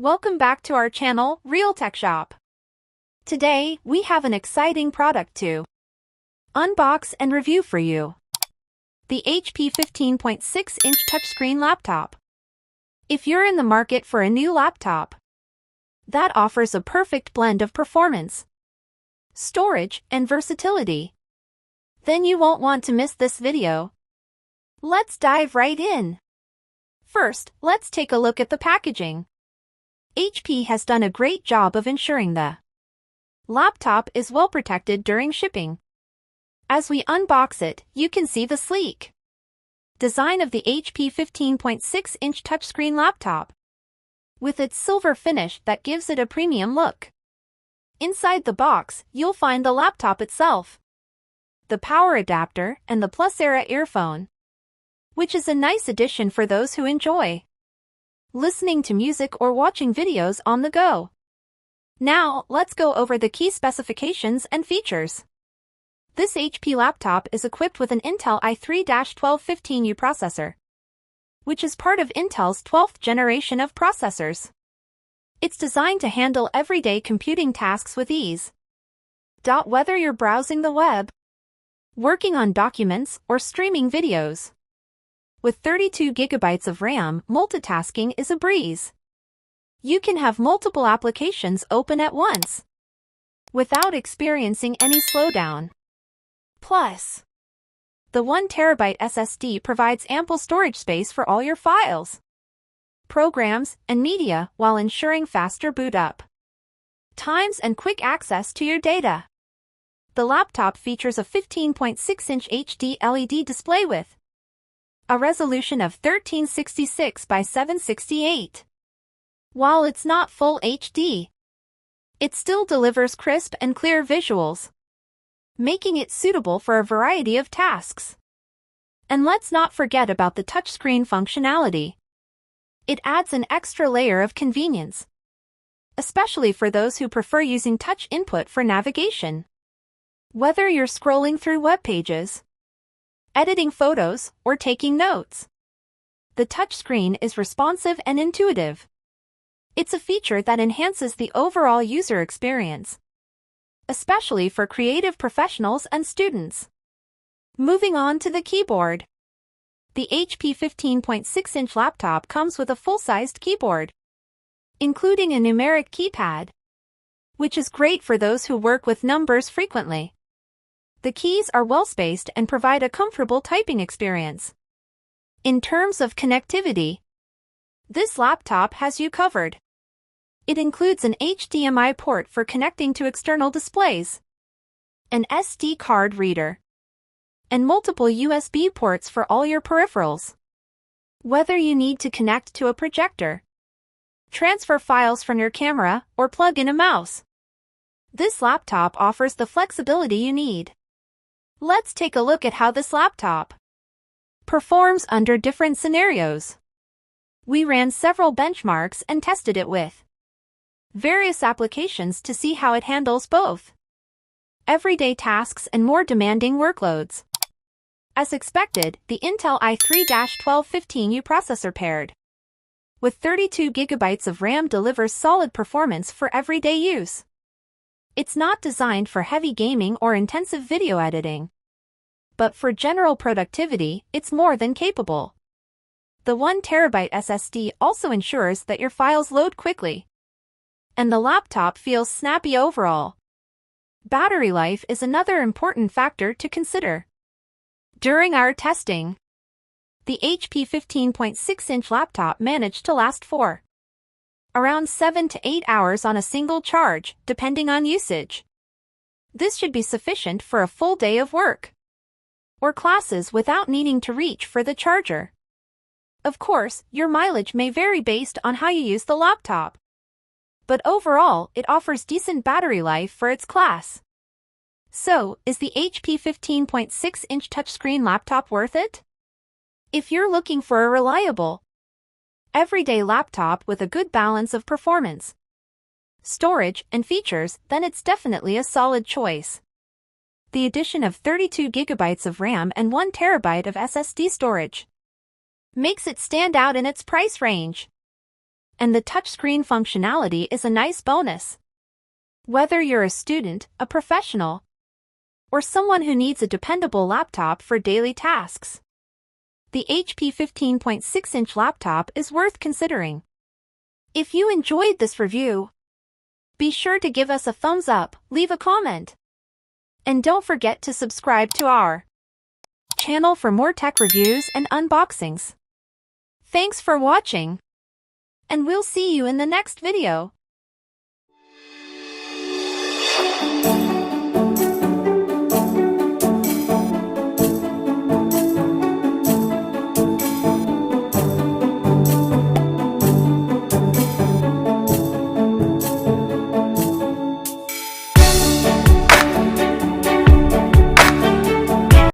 Welcome back to our channel, Realtecshop. Today, we have an exciting product to unbox and review for you. The HP 15.6-inch touchscreen laptop. If you're in the market for a new laptop that offers a perfect blend of performance, storage, and versatility, then you won't want to miss this video. Let's dive right in. First, let's take a look at the packaging. HP has done a great job of ensuring the laptop is well protected during shipping. As we unbox it, you can see the sleek design of the HP 15.6-inch touchscreen laptop, with its silver finish that gives it a premium look. Inside the box, you'll find the laptop itself, the power adapter, and the Plus Era earphone, which is a nice addition for those who enjoy listening to music or watching videos on the go. Now, let's go over the key specifications and features. This HP laptop is equipped with an Intel i3-1215U processor, which is part of Intel's 12th generation of processors. It's designed to handle everyday computing tasks with ease. Whether you're browsing the web, working on documents, or streaming videos, with 32 GB of RAM, multitasking is a breeze. You can have multiple applications open at once without experiencing any slowdown. Plus, the 1TB SSD provides ample storage space for all your files, programs, and media while ensuring faster boot up times and quick access to your data. The laptop features a 15.6-inch HD LED display with a resolution of 1366 by 768. While it's not full HD, it still delivers crisp and clear visuals, making it suitable for a variety of tasks. And let's not forget about the touchscreen functionality. It adds an extra layer of convenience, especially for those who prefer using touch input for navigation. Whether you're scrolling through web pages, editing photos, or taking notes, the touchscreen is responsive and intuitive. It's a feature that enhances the overall user experience, especially for creative professionals and students. Moving on to the keyboard. The HP 15.6-inch laptop comes with a full-sized keyboard, including a numeric keypad, which is great for those who work with numbers frequently. The keys are well-spaced and provide a comfortable typing experience. In terms of connectivity, this laptop has you covered. It includes an HDMI port for connecting to external displays, an SD card reader, and multiple USB ports for all your peripherals. Whether you need to connect to a projector, transfer files from your camera, or plug in a mouse, this laptop offers the flexibility you need. Let's take a look at how this laptop performs under different scenarios. We ran several benchmarks and tested it with various applications to see how it handles both everyday tasks and more demanding workloads. As expected, the Intel i3-1215U processor paired with 32 GB of RAM delivers solid performance for everyday use. It's not designed for heavy gaming or intensive video editing, but for general productivity, it's more than capable. The 1TB SSD also ensures that your files load quickly, and the laptop feels snappy overall. Battery life is another important factor to consider. During our testing, the HP 15.6-inch laptop managed to last for around 7 to 8 hours on a single charge, depending on usage. This should be sufficient for a full day of work or classes without needing to reach for the charger. Of course, your mileage may vary based on how you use the laptop, but overall, it offers decent battery life for its class. So, is the HP 15.6-inch touchscreen laptop worth it? If you're looking for a reliable, everyday laptop with a good balance of performance, storage, and features, then it's definitely a solid choice. The addition of 32 GB of RAM and 1 TB of SSD storage makes it stand out in its price range. And the touchscreen functionality is a nice bonus. Whether you're a student, a professional, or someone who needs a dependable laptop for daily tasks, the HP 15.6-inch laptop is worth considering. If you enjoyed this review, be sure to give us a thumbs up, leave a comment, and don't forget to subscribe to our channel for more tech reviews and unboxings. Thanks for watching, and we'll see you in the next video.